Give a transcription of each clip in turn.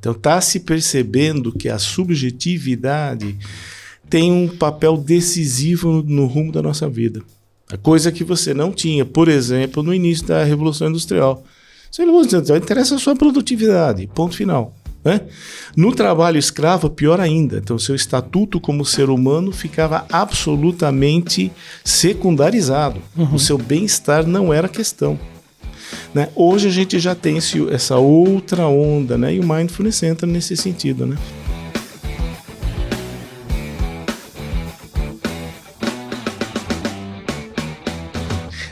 Então, está se percebendo que a subjetividade tem um papel decisivo no rumo da nossa vida. A coisa que você não tinha, por exemplo, no início da Revolução Industrial. A Revolução Industrial interessa a sua produtividade, ponto final. Né? No trabalho escravo, pior ainda. Então, seu estatuto como ser humano ficava absolutamente secundarizado. O seu bem-estar não era questão. Né? Hoje a gente já tem essa outra onda, né? E o Mindfulness entra nesse sentido, né?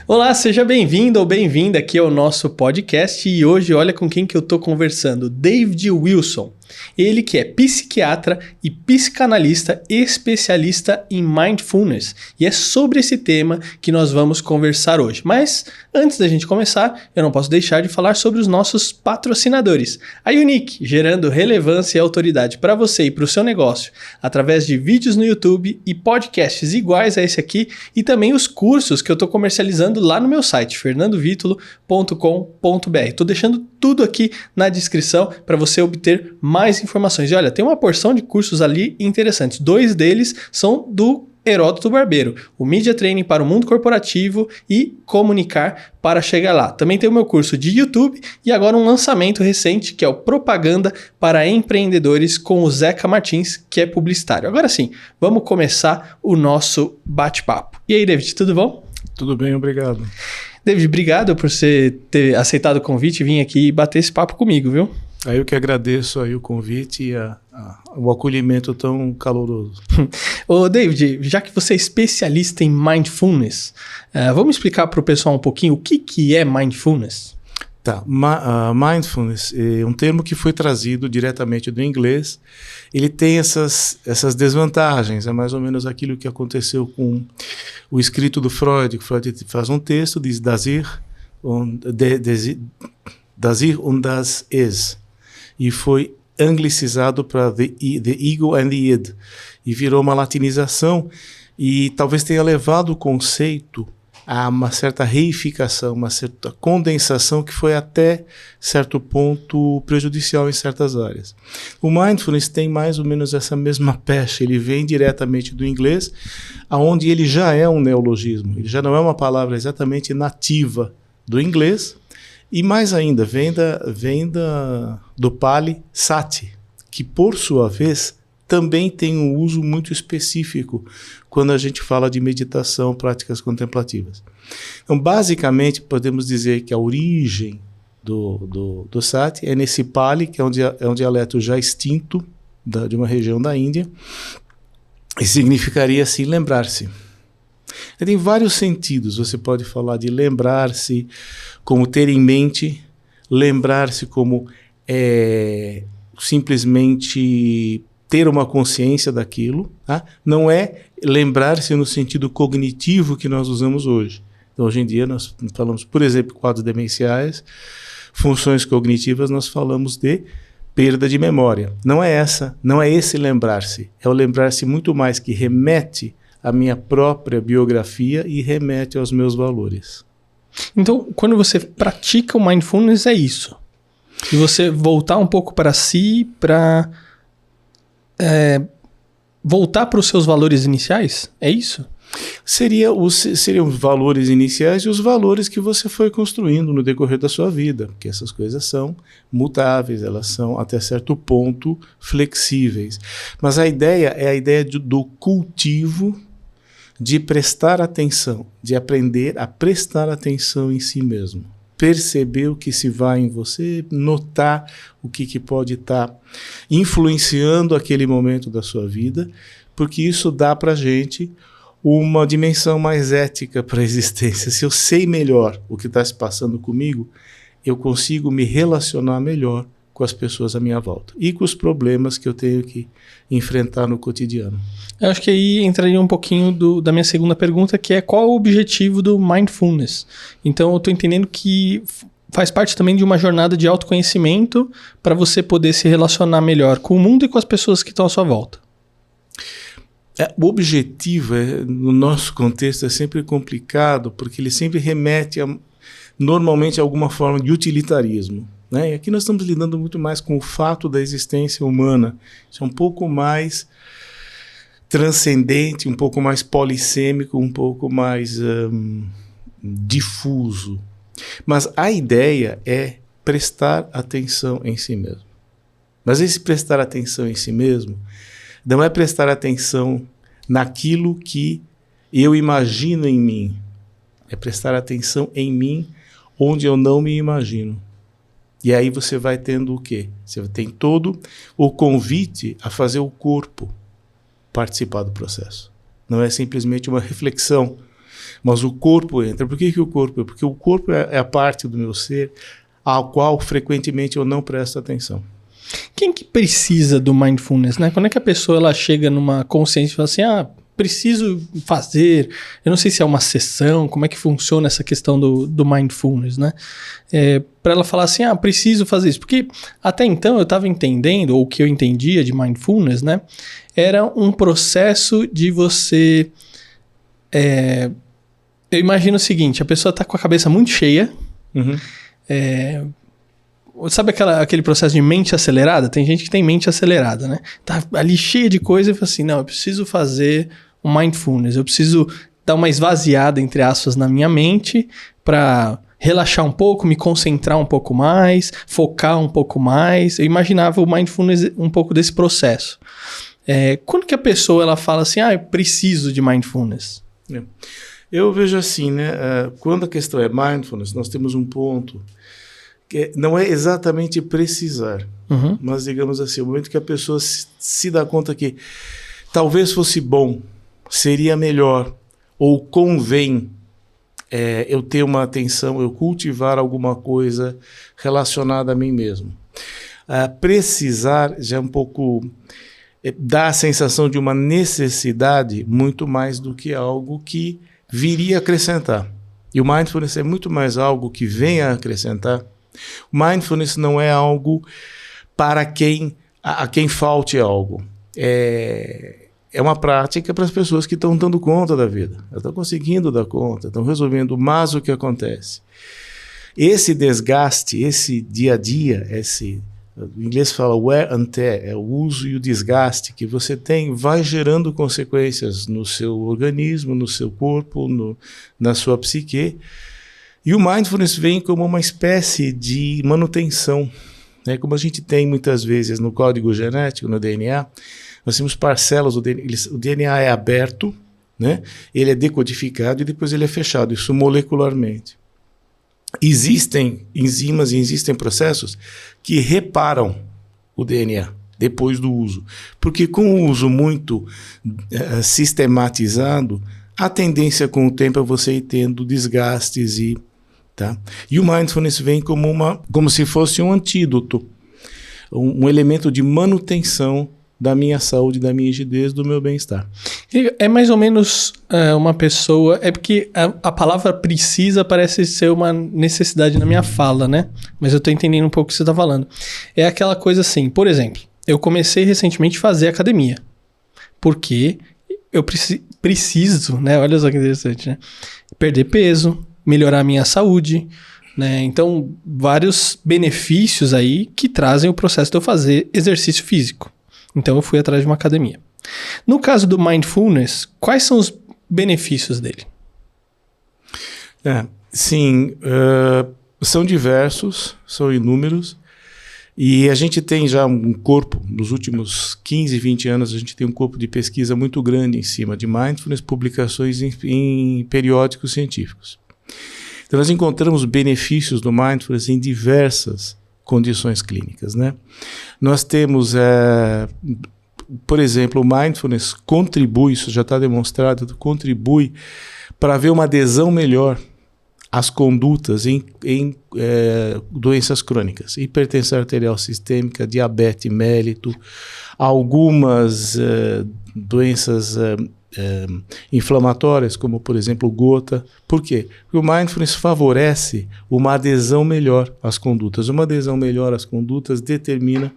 Olá, seja bem-vindo ou bem-vinda aqui ao nosso podcast e hoje olha com quem que eu tô conversando, David Wilson. Ele que é psiquiatra e psicanalista especialista em Mindfulness e é sobre esse tema que nós vamos conversar hoje. Mas antes da gente começar, eu não posso deixar de falar sobre os nossos patrocinadores. A Unique, gerando relevância e autoridade para você e para o seu negócio através de vídeos no YouTube e podcasts iguais a esse aqui e também os cursos que eu estou comercializando lá no meu site, fernandovitulo.com.br. Estou deixando tudo aqui na descrição para você obter mais informações. E olha, tem uma porção de cursos ali interessantes. 2 deles são do Heródoto Barbeiro, o Media Training para o mundo corporativo e comunicar para chegar lá. Também tem o meu curso de YouTube e agora um lançamento recente que é o Propaganda para Empreendedores com o Zeca Martins, que é publicitário. Agora sim, vamos começar o nosso bate-papo. E aí, David, tudo bom? Tudo bem, obrigado. David, obrigado por você ter aceitado o convite e vir aqui bater esse papo comigo, viu? Aí eu que agradeço aí o convite e o acolhimento tão caloroso. Ô David, já que você é especialista em Mindfulness, vamos explicar para o pessoal um pouquinho o que é Mindfulness? Tá, Mindfulness é um termo que foi trazido diretamente do inglês. Ele tem essas desvantagens, é mais ou menos aquilo que aconteceu com o escrito do Freud. Freud faz um texto, diz Dasir und das Es. E foi anglicizado para the Ego and the Id. E virou uma latinização e talvez tenha levado o conceito a uma certa reificação, uma certa condensação que foi até certo ponto prejudicial em certas áreas. O Mindfulness tem mais ou menos essa mesma pecha, ele vem diretamente do inglês, aonde ele já é um neologismo, ele já não é uma palavra exatamente nativa do inglês, e mais ainda, vem do Pali Sati, que por sua vez também tem um uso muito específico quando a gente fala de meditação, práticas contemplativas. Então, basicamente, podemos dizer que a origem do Sati é nesse Pali, que é um dialeto já extinto de uma região da Índia, e significaria assim lembrar-se. Tem vários sentidos, você pode falar de lembrar-se como ter em mente, lembrar-se como simplesmente ter uma consciência daquilo, tá? Não é lembrar-se no sentido cognitivo que nós usamos hoje. Então, hoje em dia nós falamos, por exemplo, quadros demenciais, funções cognitivas, nós falamos de perda de memória. Não é esse lembrar-se, é o lembrar-se muito mais que remete à minha própria biografia e remete aos meus valores. Então, quando você pratica o Mindfulness, é isso. E você voltar um pouco para si, para voltar para os seus valores iniciais? É isso? Seriam os valores iniciais e os valores que você foi construindo no decorrer da sua vida, porque essas coisas são mutáveis, elas são até certo ponto flexíveis. Mas a ideia é a ideia do cultivo, de prestar atenção, de aprender a prestar atenção em si mesmo. Perceber o que se vai em você, notar o que pode estar influenciando aquele momento da sua vida, porque isso dá para a gente uma dimensão mais ética para a existência. Se eu sei melhor o que está se passando comigo, eu consigo me relacionar melhor com as pessoas à minha volta e com os problemas que eu tenho que enfrentar no cotidiano. Eu acho que aí entraria um pouquinho da minha segunda pergunta, que é qual o objetivo do Mindfulness? Então eu estou entendendo que faz parte também de uma jornada de autoconhecimento para você poder se relacionar melhor com o mundo e com as pessoas que estão à sua volta. O objetivo, no nosso contexto, é sempre complicado, porque ele sempre remete normalmente a alguma forma de utilitarismo. né? E aqui nós estamos lidando muito mais com o fato da existência humana. Isso é um pouco mais transcendente, um pouco mais polissêmico, um pouco mais difuso. Mas a ideia é prestar atenção em si mesmo. Mas esse prestar atenção em si mesmo não é prestar atenção naquilo que eu imagino em mim. É prestar atenção em mim onde eu não me imagino. E aí você vai tendo o quê? Você tem todo o convite a fazer o corpo participar do processo. Não é simplesmente uma reflexão, mas o corpo entra. Por que o corpo entra? Porque o corpo é a parte do meu ser ao qual frequentemente eu não presto atenção. Quem que precisa do mindfulness, né? Quando é que a pessoa ela chega numa consciência e fala assim, preciso fazer, eu não sei se é uma sessão, como é que funciona essa questão do mindfulness, né? Para ela falar assim, preciso fazer isso. Porque até então eu estava entendendo, ou o que eu entendia de mindfulness, né? Era um processo de você... eu imagino o seguinte, a pessoa está com a cabeça muito cheia, sabe aquele processo de mente acelerada? Tem gente que tem mente acelerada, né? Tá ali cheia de coisa e fala assim, não, eu preciso fazer um mindfulness, eu preciso dar uma esvaziada, entre aspas, na minha mente para relaxar um pouco, me concentrar um pouco mais, focar um pouco mais. Eu imaginava o mindfulness um pouco desse processo. Quando que a pessoa ela fala assim, eu preciso de mindfulness? Eu vejo assim, né? Quando a questão é mindfulness, nós temos um ponto que não é exatamente precisar, mas digamos assim, o momento que a pessoa se dá conta que talvez fosse bom, seria melhor, ou convém eu ter uma atenção, eu cultivar alguma coisa relacionada a mim mesmo. Precisar já é um pouco... dá a sensação de uma necessidade muito mais do que algo que viria a acrescentar. E o mindfulness é muito mais algo que vem a acrescentar. O mindfulness não é algo para a quem falte algo. É uma prática para as pessoas que estão dando conta da vida. Elas estão conseguindo dar conta, estão resolvendo, mas o que acontece? Esse desgaste, esse dia a dia, em inglês fala wear and tear, é o uso e o desgaste que você tem, vai gerando consequências no seu organismo, no seu corpo, na sua psique. E o mindfulness vem como uma espécie de manutenção, né? Como a gente tem muitas vezes no código genético, no DNA, nós temos parcelas do DNA, o DNA é aberto, né? Ele é decodificado e depois ele é fechado, isso molecularmente. Existem enzimas e existem processos que reparam o DNA depois do uso. Porque com o uso muito sistematizado, a tendência com o tempo é você ir tendo desgastes e o mindfulness vem como se fosse um antídoto, um elemento de manutenção da minha saúde, da minha rigidez, do meu bem-estar. É mais ou menos uma pessoa... É porque a palavra precisa parece ser uma necessidade na minha fala, né? Mas eu tô entendendo um pouco o que você tá falando. É aquela coisa assim, por exemplo, eu comecei recentemente a fazer academia. Porque eu preciso, né? Olha só que interessante, né? Perder peso, melhorar a minha saúde, né? Então, vários benefícios aí que trazem o processo de eu fazer exercício físico. Então eu fui atrás de uma academia. No caso do mindfulness, quais são os benefícios dele? Sim, são diversos, são inúmeros, e a gente tem já um corpo, nos últimos 15, 20 anos, a gente tem um corpo de pesquisa muito grande em cima de mindfulness, publicações em periódicos científicos. Então nós encontramos benefícios do mindfulness em diversas condições clínicas, né? Nós temos, por exemplo, o mindfulness contribui, isso já está demonstrado, contribui para haver uma adesão melhor às condutas em doenças crônicas, hipertensão arterial sistêmica, diabetes mellitus, algumas doenças inflamatórias, como por exemplo gota. Por quê? Porque o mindfulness favorece uma adesão melhor às condutas. Uma adesão melhor às condutas determina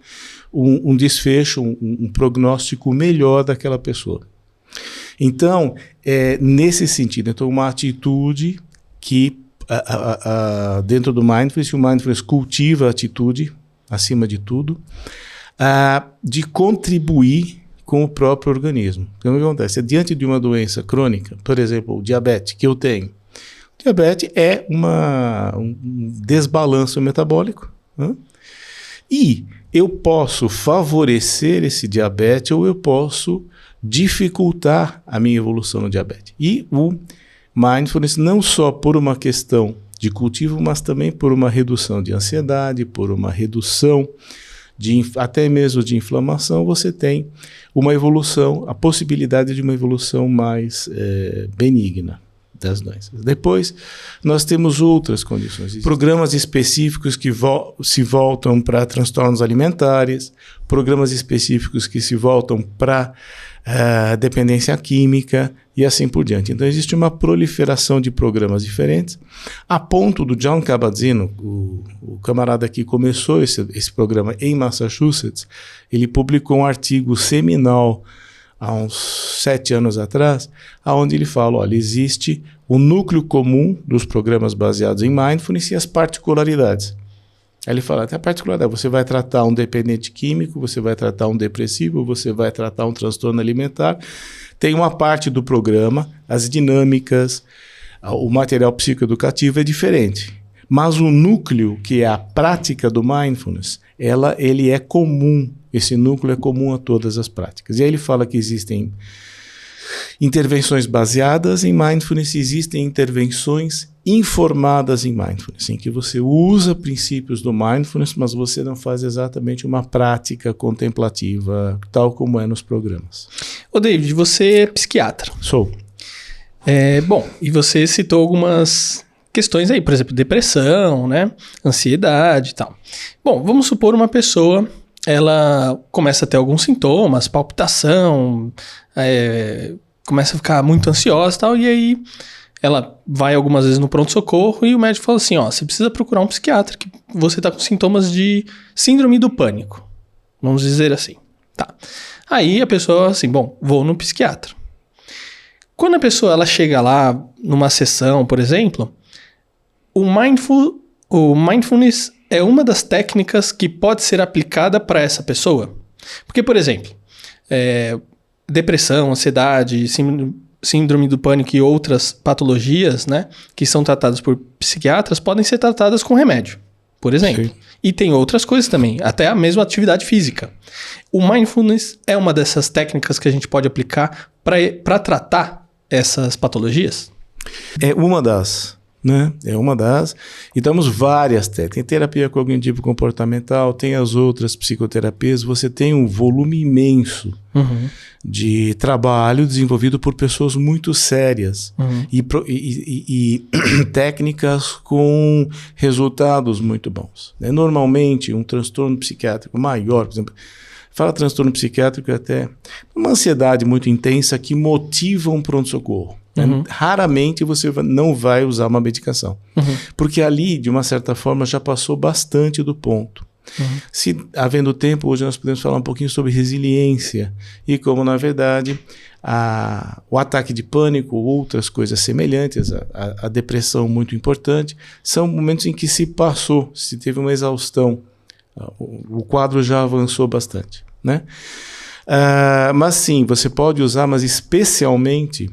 um desfecho, um prognóstico melhor daquela pessoa. Então, nesse sentido, uma atitude que dentro do Mindfulness, o Mindfulness cultiva a atitude, acima de tudo, de contribuir com o próprio organismo. Então, o que acontece? Diante de uma doença crônica, por exemplo, o diabetes, que eu tenho, o diabetes é um desbalanço metabólico, né? E eu posso favorecer esse diabetes ou eu posso dificultar a minha evolução no diabetes. E o Mindfulness, não só por uma questão de cultivo, mas também por uma redução de ansiedade, por uma redução até mesmo de inflamação, você tem uma evolução, a possibilidade de uma evolução mais benigna das doenças. Depois, nós temos outras condições. Programas específicos que se voltam para transtornos alimentares, programas específicos que se voltam para dependência química e assim por diante. Então, existe uma proliferação de programas diferentes, a ponto do John Kabat-Zinn, o camarada que começou esse programa em Massachusetts, ele publicou um artigo seminal há uns 7 anos atrás, onde ele fala, olha, existe o núcleo comum dos programas baseados em Mindfulness e as particularidades. Aí ele fala, até a particularidade, você vai tratar um dependente químico, você vai tratar um depressivo, você vai tratar um transtorno alimentar. Tem uma parte do programa, as dinâmicas, o material psicoeducativo é diferente. Mas o núcleo, que é a prática do Mindfulness, ele é comum. Esse núcleo é comum a todas as práticas. E aí ele fala que existem intervenções baseadas em Mindfulness, existem intervenções informadas em Mindfulness, em que você usa princípios do Mindfulness, mas você não faz exatamente uma prática contemplativa, tal como é nos programas. Ô David, você é psiquiatra. Sou. Bom, e você citou algumas questões aí, por exemplo, depressão, né? Ansiedade e tal. Bom, vamos supor uma pessoa, ela começa a ter alguns sintomas, palpitação, começa a ficar muito ansiosa e tal, e aí ela vai algumas vezes no pronto-socorro e o médico fala assim, ó, você precisa procurar um psiquiatra que você tá com sintomas de síndrome do pânico. Vamos dizer assim. Tá. Aí a pessoa assim, bom, vou no psiquiatra. Quando a pessoa ela chega lá numa sessão, por exemplo, o Mindfulness é uma das técnicas que pode ser aplicada para essa pessoa. Porque, por exemplo, depressão, ansiedade, síndrome do pânico e outras patologias, né, que são tratadas por psiquiatras, podem ser tratadas com remédio, por exemplo. Sim. E tem outras coisas também, até a mesma atividade física. O Mindfulness é uma dessas técnicas que a gente pode aplicar para tratar essas patologias? É uma das. Né? É uma das. E temos várias técnicas. Tem terapia cognitivo comportamental, tem as outras psicoterapias. Você tem um volume imenso de trabalho desenvolvido por pessoas muito sérias e técnicas com resultados muito bons. Normalmente, um transtorno psiquiátrico maior, por exemplo, fala transtorno psiquiátrico até uma ansiedade muito intensa que motiva um pronto-socorro. Raramente você não vai usar uma medicação. Porque ali, de uma certa forma, já passou bastante do ponto. Se havendo tempo, hoje nós podemos falar um pouquinho sobre resiliência e como, na verdade, o ataque de pânico ou outras coisas semelhantes, a depressão muito importante, são momentos em que se passou, se teve uma exaustão, o quadro já avançou bastante, né? Mas sim, você pode usar, mas especialmente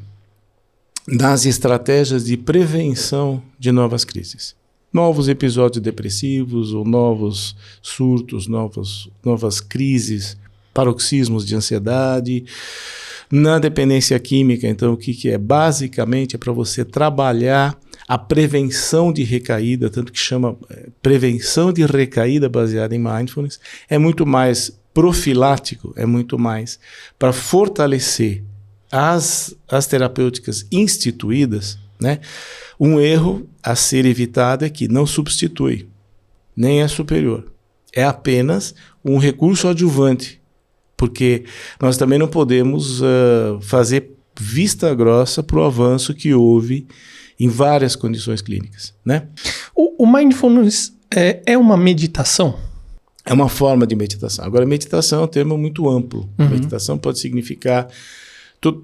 nas estratégias de prevenção de novas crises. Novos episódios depressivos ou novos surtos, novas crises, paroxismos de ansiedade. Na dependência química, então, o que é? Basicamente é para você trabalhar a prevenção de recaída, tanto que chama prevenção de recaída baseada em Mindfulness. É muito mais profilático, é muito mais para fortalecer as terapêuticas instituídas, né? Um erro a ser evitado é que não substitui, nem é superior. É apenas um recurso adjuvante, porque nós também não podemos fazer vista grossa para o avanço que houve em várias condições clínicas, né? O Mindfulness é uma meditação? É uma forma de meditação. Agora, meditação é um termo muito amplo. Meditação pode significar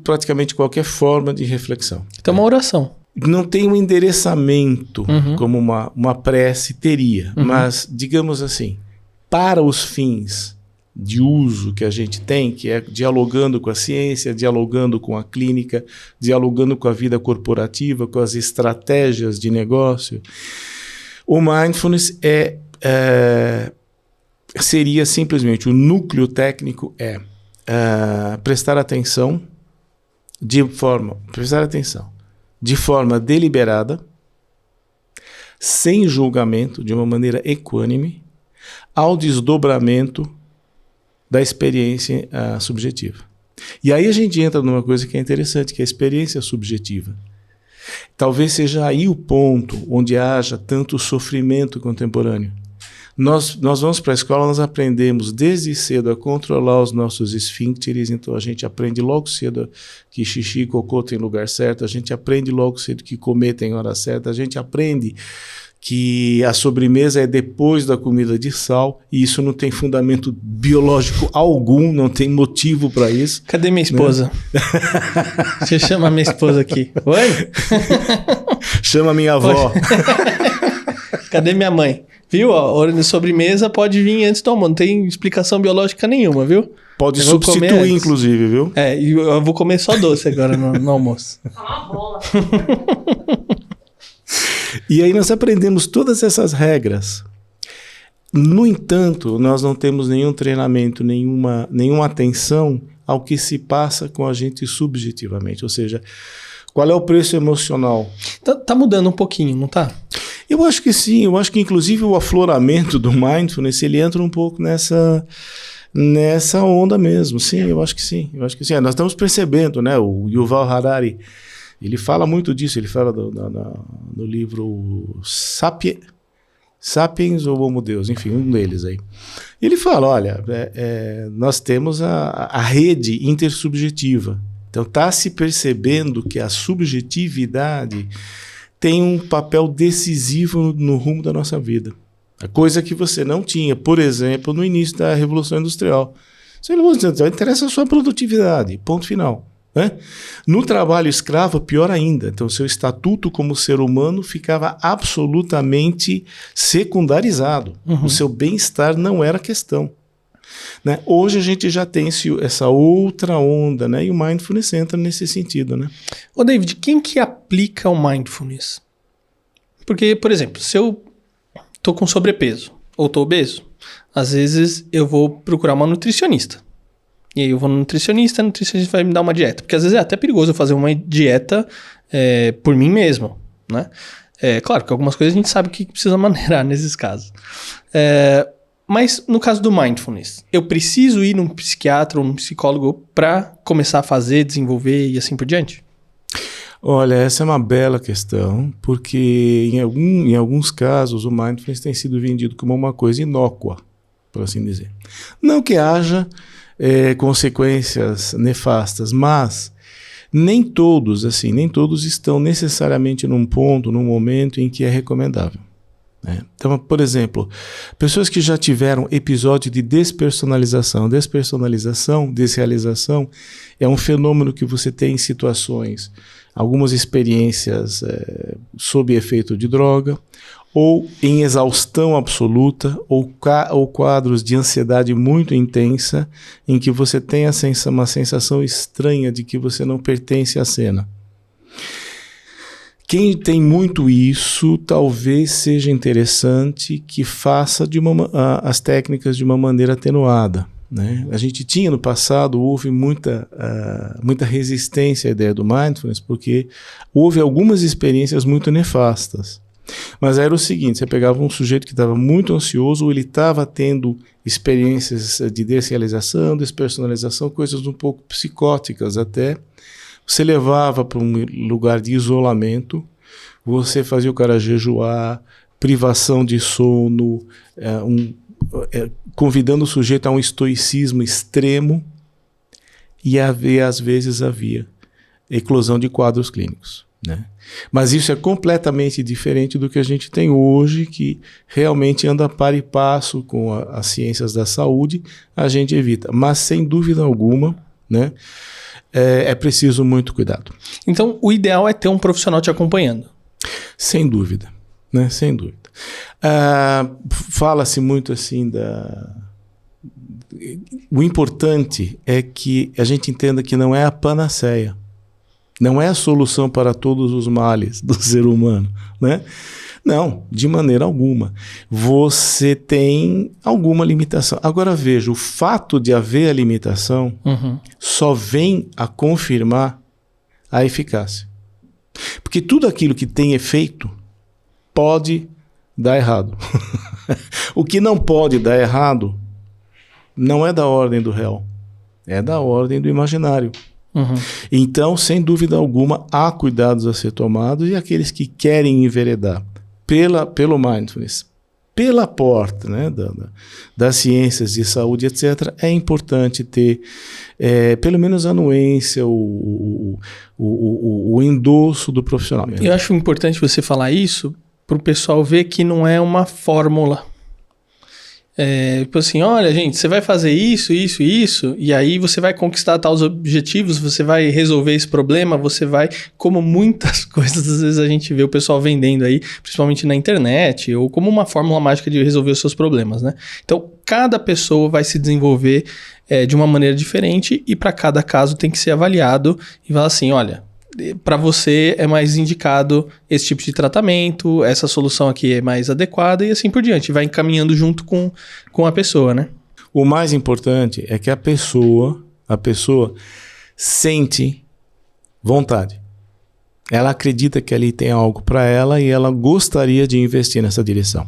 praticamente qualquer forma de reflexão. Então, uma oração. Não tem um endereçamento como uma prece teria, mas, digamos assim, para os fins de uso que a gente tem, que é dialogando com a ciência, dialogando com a clínica, dialogando com a vida corporativa, com as estratégias de negócio, o mindfulness seria simplesmente o núcleo técnico prestar atenção de forma deliberada, sem julgamento, de uma maneira equânime, ao desdobramento da experiência subjetiva. E aí a gente entra numa coisa que é interessante, que é a experiência subjetiva. Talvez seja aí o ponto onde haja tanto sofrimento contemporâneo. Nós vamos para a escola, nós aprendemos desde cedo a controlar os nossos esfíncteres, então a gente aprende logo cedo que xixi e cocô tem lugar certo, a gente aprende logo cedo que comer tem hora certa, a gente aprende que a sobremesa é depois da comida de sal, e isso não tem fundamento biológico algum, não tem motivo para isso. Cadê minha esposa? Né? Deixa eu chamar minha esposa aqui. Oi? Chama minha avó. Cadê minha mãe? Viu? A hora de sobremesa pode vir antes do almoço, não tem explicação biológica nenhuma, viu? Pode substituir, inclusive, viu? E eu vou comer só doce agora no almoço. Uma bola. E aí nós aprendemos todas essas regras. No entanto, nós não temos nenhum treinamento, nenhuma atenção ao que se passa com a gente subjetivamente. Ou seja, qual é o preço emocional? Tá mudando um pouquinho, não tá? Eu acho que sim. Eu acho que inclusive o afloramento do mindfulness, ele entra um pouco nessa onda mesmo. Sim, eu acho que sim. Nós estamos percebendo, né? O Yuval Harari, ele fala muito disso, ele fala no livro Sapiens ou Homo Deus, enfim, um deles aí. Ele fala, olha, nós temos a rede intersubjetiva. Então está se percebendo que a subjetividade tem um papel decisivo no rumo da nossa vida. A coisa que você não tinha, por exemplo, no início da Revolução Industrial. A Revolução Industrial interessa a sua produtividade, ponto final. Né? No trabalho escravo, pior ainda. Então, seu estatuto como ser humano ficava absolutamente secundarizado. O seu bem-estar não era questão. Né? Hoje a gente já tem essa outra onda, né? E o mindfulness entra nesse sentido. Né? Ô David, quem que aplica o mindfulness? Porque, por exemplo, se eu tô com sobrepeso ou tô obeso, às vezes eu vou procurar uma nutricionista. E aí eu vou no nutricionista, a nutricionista vai me dar uma dieta. Porque às vezes é até perigoso eu fazer uma dieta por mim mesmo, né? Claro que algumas coisas a gente sabe que precisa maneirar nesses casos. Mas no caso do mindfulness, eu preciso ir num psiquiatra ou num psicólogo para começar a fazer, desenvolver e assim por diante? Olha, essa é uma bela questão, porque em alguns casos o mindfulness tem sido vendido como uma coisa inócua, por assim dizer. Não que haja consequências nefastas, mas nem todos estão necessariamente num momento em que é recomendável. Né? Então, por exemplo, pessoas que já tiveram episódio de despersonalização, desrealização, é um fenômeno que você tem em situações, algumas experiências sob efeito de droga, ou em exaustão absoluta, ou quadros de ansiedade muito intensa, em que você tem uma sensação estranha de que você não pertence à cena. Quem tem muito isso, talvez seja interessante que faça as técnicas de uma maneira atenuada. Né? A gente tinha no passado, houve muita resistência à ideia do mindfulness, porque houve algumas experiências muito nefastas. Mas era o seguinte, você pegava um sujeito que estava muito ansioso, ou ele estava tendo experiências de desrealização, despersonalização, coisas um pouco psicóticas até. Você levava para um lugar de isolamento, você fazia o cara jejuar, privação de sono, convidando o sujeito a um estoicismo extremo, e às vezes havia eclosão de quadros clínicos. Né? Mas isso é completamente diferente do que a gente tem hoje, que realmente anda par e passo com as ciências da saúde, a gente evita. Mas, sem dúvida alguma, né, é preciso muito cuidado. Então, o ideal é ter um profissional te acompanhando. Sem dúvida, né? Sem dúvida. Fala-se muito assim O importante é que a gente entenda que não é a panaceia. Não é a solução para todos os males do ser humano, né? Não, de maneira alguma. Você tem alguma limitação. Agora veja, o fato de haver a limitação só vem a confirmar a eficácia. Porque tudo aquilo que tem efeito pode dar errado. O que não pode dar errado não é da ordem do real, é da ordem do imaginário. Então, sem dúvida alguma, há cuidados a ser tomados, e aqueles que querem enveredar pelo mindfulness, pela porta, né, das ciências de saúde, etc., é importante ter pelo menos a anuência, o endosso do profissional. Eu acho importante você falar isso para o pessoal ver que não é uma fórmula. Tipo assim, olha, gente, você vai fazer isso, isso, isso, e aí você vai conquistar tais objetivos, você vai resolver esse problema, você vai... Como muitas coisas, às vezes a gente vê o pessoal vendendo aí, principalmente na internet, ou como uma fórmula mágica de resolver os seus problemas, né? Então, cada pessoa vai se desenvolver de uma maneira diferente, e para cada caso tem que ser avaliado e falar assim, olha... Para você é mais indicado esse tipo de tratamento, essa solução aqui é mais adequada e assim por diante. Vai encaminhando junto com a pessoa, né? O mais importante é que a pessoa sente vontade. Ela acredita que ali tem algo para ela e ela gostaria de investir nessa direção.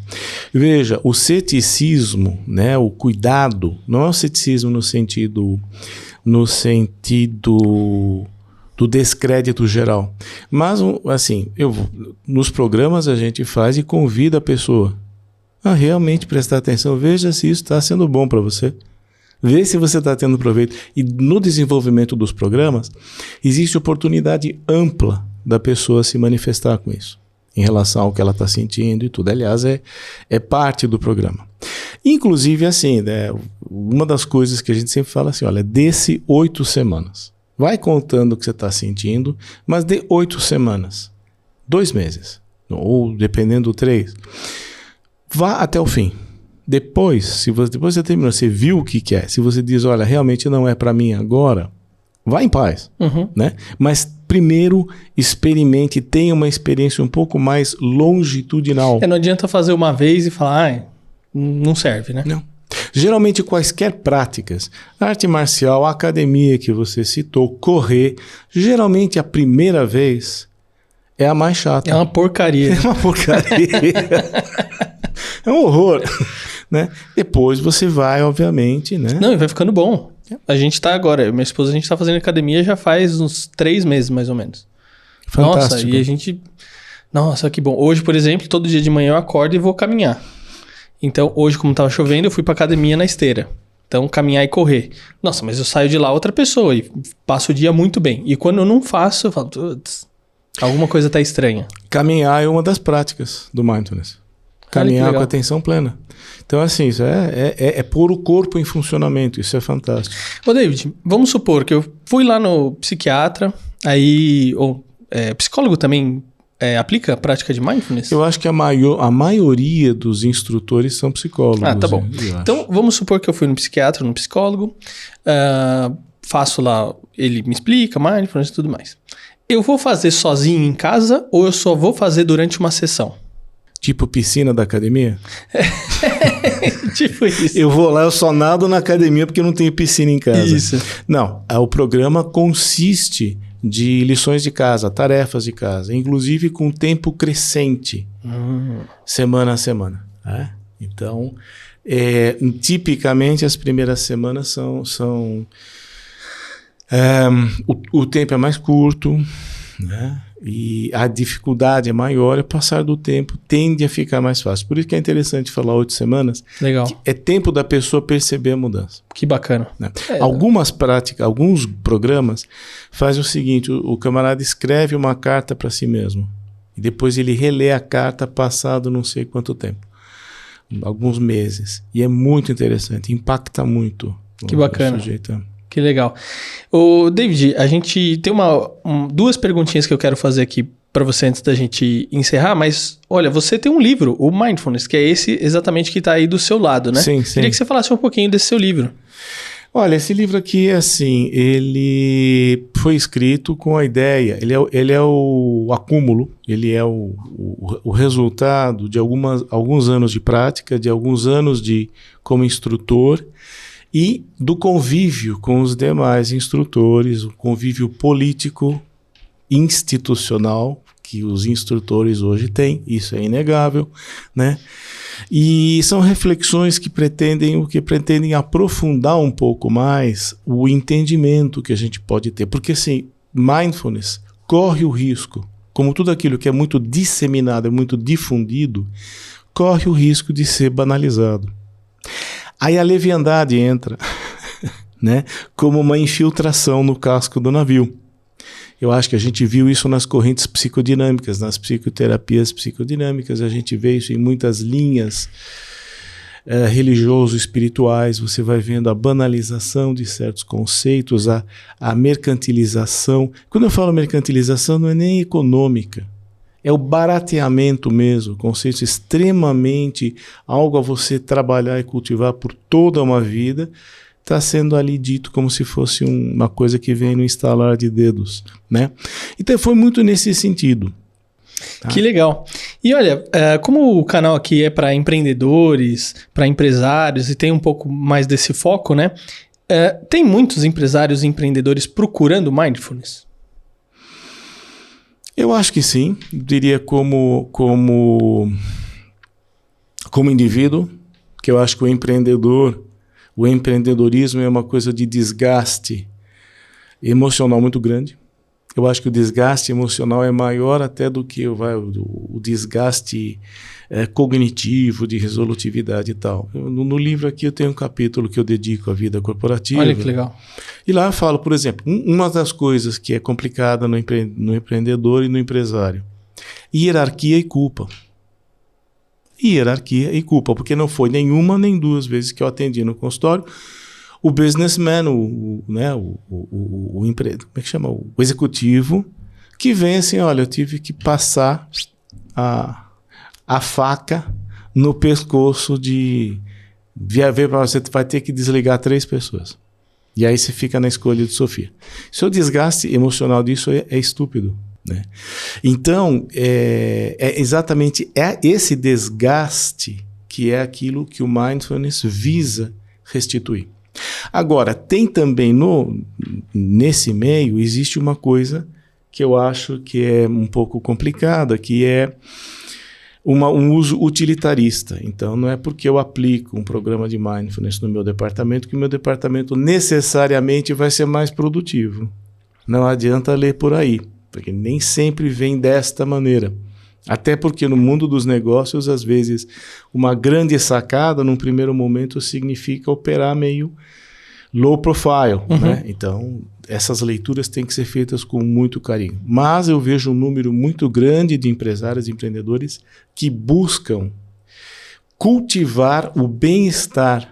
Veja, o ceticismo, né, o cuidado, não é o ceticismo no sentido do descrédito geral. Mas, assim, nos programas a gente faz e convida a pessoa a realmente prestar atenção. Veja se isso está sendo bom para você. Vê se você está tendo proveito. E no desenvolvimento dos programas, existe oportunidade ampla da pessoa se manifestar com isso, em relação ao que ela está sentindo e tudo. Aliás, é parte do programa. Inclusive, assim, né, uma das coisas que a gente sempre fala assim, olha, desse 8 semanas. Vai contando o que você está sentindo, mas de 8 semanas, 2 meses, ou dependendo 3, vá até o fim. Depois você terminou, você viu o que quer, se você diz, olha, realmente não é para mim agora, vá em paz, né? Mas primeiro experimente, tenha uma experiência um pouco mais longitudinal. Não adianta fazer uma vez e falar, não serve, né? Não. Geralmente quaisquer práticas, arte marcial, academia que você citou, correr, geralmente a primeira vez é a mais chata. É uma porcaria. É uma porcaria. É um horror, né? Depois você vai, obviamente, né? Não, e vai ficando bom. A gente tá agora, minha esposa, a gente tá fazendo academia já faz uns 3 meses, mais ou menos. Fantástico. Nossa, e a gente... Nossa, que bom. Hoje, por exemplo, todo dia de manhã eu acordo e vou caminhar. Então, hoje, como tava chovendo, eu fui pra academia na esteira. Então, caminhar e correr. Nossa, mas eu saio de lá outra pessoa e passo o dia muito bem. E quando eu não faço, eu falo, alguma coisa tá estranha. Caminhar é uma das práticas do mindfulness. Caminhar com atenção plena. Então, assim, isso é pôr o corpo em funcionamento. Isso é fantástico. Ô, David, vamos supor que eu fui lá no psiquiatra, aí... psicólogo também... aplica a prática de mindfulness? Eu acho que a maioria dos instrutores são psicólogos. Tá bom. Então, vamos supor que eu fui no psiquiatra, no psicólogo, faço lá, ele me explica mindfulness e tudo mais. Eu vou fazer sozinho em casa ou eu só vou fazer durante uma sessão? Tipo piscina da academia? Tipo isso. Eu vou lá, eu só nado na academia porque não tenho piscina em casa. Isso. Não, o programa consiste... de lições de casa, tarefas de casa, inclusive com tempo crescente, semana a semana. Né? Então, tipicamente as primeiras semanas são o tempo é mais curto, né? E a dificuldade é maior, e o passar do tempo tende a ficar mais fácil. Por isso que é interessante falar 8 semanas. Legal. É tempo da pessoa perceber a mudança. Que bacana. Né? Algumas práticas, alguns programas fazem o seguinte, o camarada escreve uma carta para si mesmo e depois ele relê a carta passado não sei quanto tempo. Alguns meses. E é muito interessante, impacta muito. Que bacana. O sujeito. Que legal. Ô, David, a gente tem duas perguntinhas que eu quero fazer aqui para você antes da gente encerrar, mas olha, você tem um livro, o Mindfulness, que é esse exatamente que está aí do seu lado, né? Sim, sim. Queria que você falasse um pouquinho desse seu livro. Olha, esse livro aqui é assim, ele foi escrito com a ideia, ele é o acúmulo, ele é o resultado de alguns anos de prática, de alguns anos como instrutor e do convívio com os demais instrutores, o convívio político, institucional, que os instrutores hoje têm, isso é inegável, né? E são reflexões que pretendem aprofundar um pouco mais o entendimento que a gente pode ter, porque assim, mindfulness corre o risco, como tudo aquilo que é muito disseminado, é muito difundido, corre o risco de ser banalizado. Aí a leviandade entra, né, como uma infiltração no casco do navio. Eu acho que a gente viu isso nas correntes psicodinâmicas, nas psicoterapias psicodinâmicas, a gente vê isso em muitas linhas religioso-espirituais, você vai vendo a banalização de certos conceitos, a mercantilização. Quando eu falo mercantilização, não é nem econômica, é o barateamento mesmo, conceito extremamente algo a você trabalhar e cultivar por toda uma vida, está sendo ali dito como se fosse uma coisa que vem no estalar de dedos, né? Então foi muito nesse sentido. Tá? Que legal. E olha, como o canal aqui é para empreendedores, para empresários e tem um pouco mais desse foco, né? Tem muitos empresários e empreendedores procurando mindfulness? Eu acho que sim. Diria como indivíduo, que eu acho que o empreendedorismo é uma coisa de desgaste emocional muito grande. Eu acho que o desgaste emocional é maior até do que o desgaste cognitivo, de resolutividade e tal. No livro aqui eu tenho um capítulo que eu dedico à vida corporativa. Olha que legal. E lá eu falo, por exemplo, uma das coisas que é complicada no empreendedor e no empresário, hierarquia e culpa. Hierarquia e culpa, porque não foi nenhuma nem duas vezes que eu atendi no consultório o businessman, como é que chama? O executivo, que vem assim, olha, eu tive que passar a faca no pescoço ver para você vai ter que desligar 3 pessoas. E aí você fica na escolha de Sofia. Se o desgaste emocional disso é estúpido. Né? Então, exatamente esse desgaste que é aquilo que o mindfulness visa restituir. Agora, tem também nesse meio, existe uma coisa que eu acho que é um pouco complicada, que é um uso utilitarista. Então, não é porque eu aplico um programa de mindfulness no meu departamento que o meu departamento necessariamente vai ser mais produtivo. Não adianta ler por aí, porque nem sempre vem desta maneira. Até porque no mundo dos negócios, às vezes, uma grande sacada, num primeiro momento, significa operar meio low profile. Né? Então, essas leituras têm que ser feitas com muito carinho. Mas eu vejo um número muito grande de empresários e empreendedores que buscam cultivar o bem-estar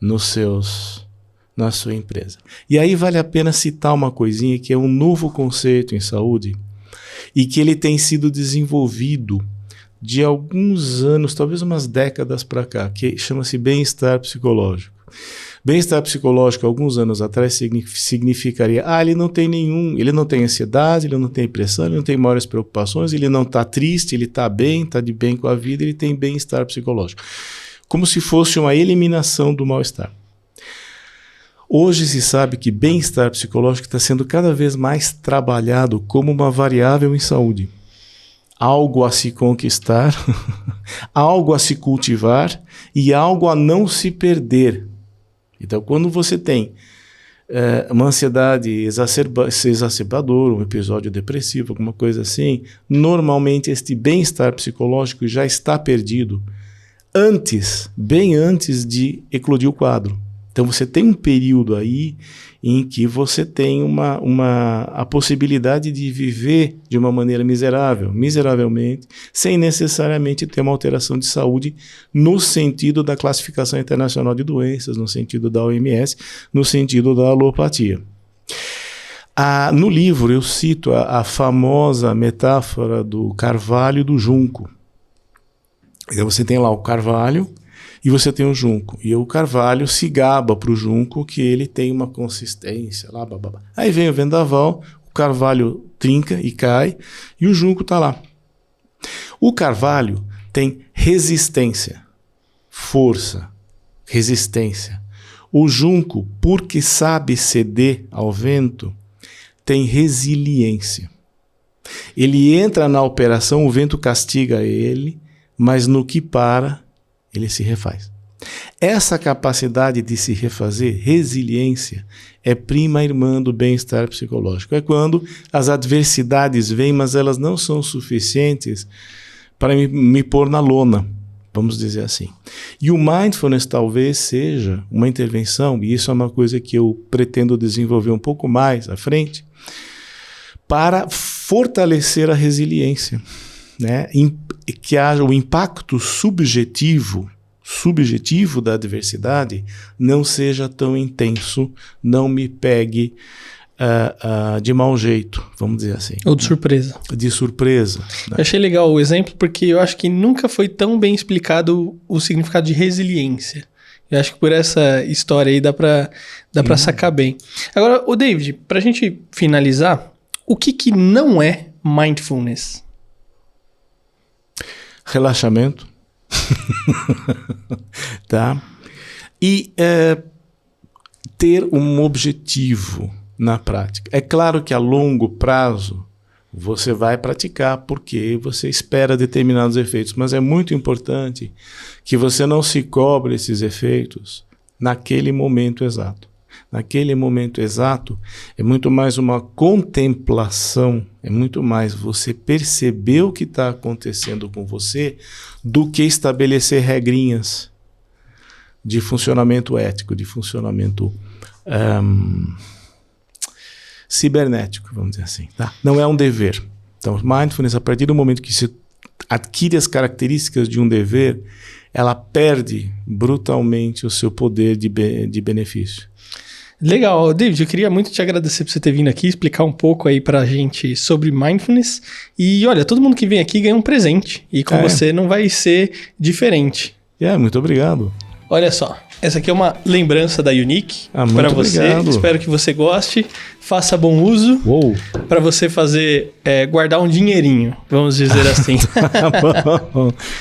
na sua empresa. E aí vale a pena citar uma coisinha que é um novo conceito em saúde e que ele tem sido desenvolvido de alguns anos, talvez umas décadas para cá, que chama-se bem-estar psicológico. Bem-estar psicológico, alguns anos atrás, significaria, ele não tem ansiedade, ele não tem depressão, ele não tem maiores preocupações, ele não está triste, ele está bem, está de bem com a vida, ele tem bem-estar psicológico. Como se fosse uma eliminação do mal-estar. Hoje se sabe que bem-estar psicológico está sendo cada vez mais trabalhado como uma variável em saúde. Algo a se conquistar, algo a se cultivar e algo a não se perder. Então, quando você tem uma ansiedade exacerbadora, um episódio depressivo, alguma coisa assim, normalmente este bem-estar psicológico já está perdido bem antes de eclodir o quadro. Então você tem um período aí em que você tem a possibilidade de viver de uma maneira miseravelmente, sem necessariamente ter uma alteração de saúde no sentido da classificação internacional de doenças, no sentido da OMS, no sentido da alopatia. No livro eu cito a famosa metáfora do carvalho e do junco. Então você tem lá o carvalho e você tem o junco. E o carvalho se gaba para o junco que ele tem uma consistência lá, babá. Aí vem o vendaval, o carvalho trinca e cai e o junco está lá. O carvalho tem resistência, força, resistência. O junco, porque sabe ceder ao vento, tem resiliência. Ele entra na operação, o vento castiga ele, mas no que para, ele se refaz. Essa capacidade de se refazer, resiliência, é prima irmã do bem-estar psicológico. É quando as adversidades vêm, mas elas não são suficientes para me pôr na lona, vamos dizer assim. E o mindfulness talvez seja uma intervenção, e isso é uma coisa que eu pretendo desenvolver um pouco mais à frente, para fortalecer a resiliência, né? Que haja o impacto subjetivo da adversidade não seja tão intenso, não me pegue de mau jeito, vamos dizer assim. Ou de surpresa. De surpresa. Né? Eu achei legal o exemplo porque eu acho que nunca foi tão bem explicado o significado de resiliência. Eu acho que por essa história aí dá pra sacar bem. Agora, o David, pra gente finalizar, o que não é mindfulness? Relaxamento. Tá? E ter um objetivo na prática. É claro que a longo prazo você vai praticar porque você espera determinados efeitos, mas é muito importante que você não se cobre esses efeitos naquele momento exato. Naquele momento exato é muito mais uma contemplação, é muito mais você perceber o que está acontecendo com você do que estabelecer regrinhas de funcionamento ético, de funcionamento cibernético, vamos dizer assim. Tá? Não é um dever. Então, mindfulness, a partir do momento que se adquire as características de um dever, ela perde brutalmente o seu poder de benefício. Legal. David, eu queria muito te agradecer por você ter vindo aqui, explicar um pouco aí pra gente sobre mindfulness. E olha, todo mundo que vem aqui ganha um presente. E com você não vai ser diferente. Muito obrigado. Olha só, essa aqui é uma lembrança da Unique para você. Obrigado. Espero que você goste. Faça bom uso para você fazer, guardar um dinheirinho, vamos dizer assim.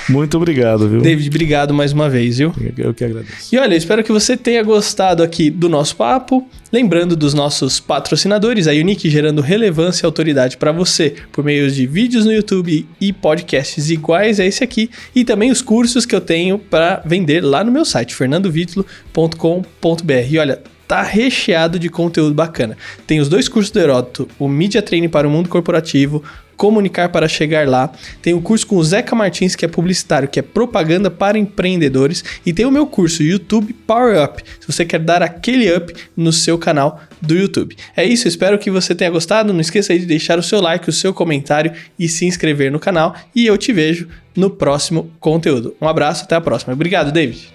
Muito obrigado, viu? David, obrigado mais uma vez, viu? Eu que agradeço. E olha, espero que você tenha gostado aqui do nosso papo. Lembrando dos nossos patrocinadores, a Unique gerando relevância e autoridade para você por meio de vídeos no YouTube e podcasts iguais a esse aqui. E também os cursos que eu tenho para vender lá no meu site, fernandovitilo.com.br. E olha, tá recheado de conteúdo bacana. Tem os 2 cursos do Heródoto, o Media Training para o Mundo Corporativo, Comunicar para Chegar Lá. Tem o curso com o Zeca Martins, que é publicitário, que é propaganda para empreendedores. E tem o meu curso, YouTube Power Up, se você quer dar aquele up no seu canal do YouTube. É isso, espero que você tenha gostado. Não esqueça aí de deixar o seu like, o seu comentário e se inscrever no canal. E eu te vejo no próximo conteúdo. Um abraço, até a próxima. Obrigado, David.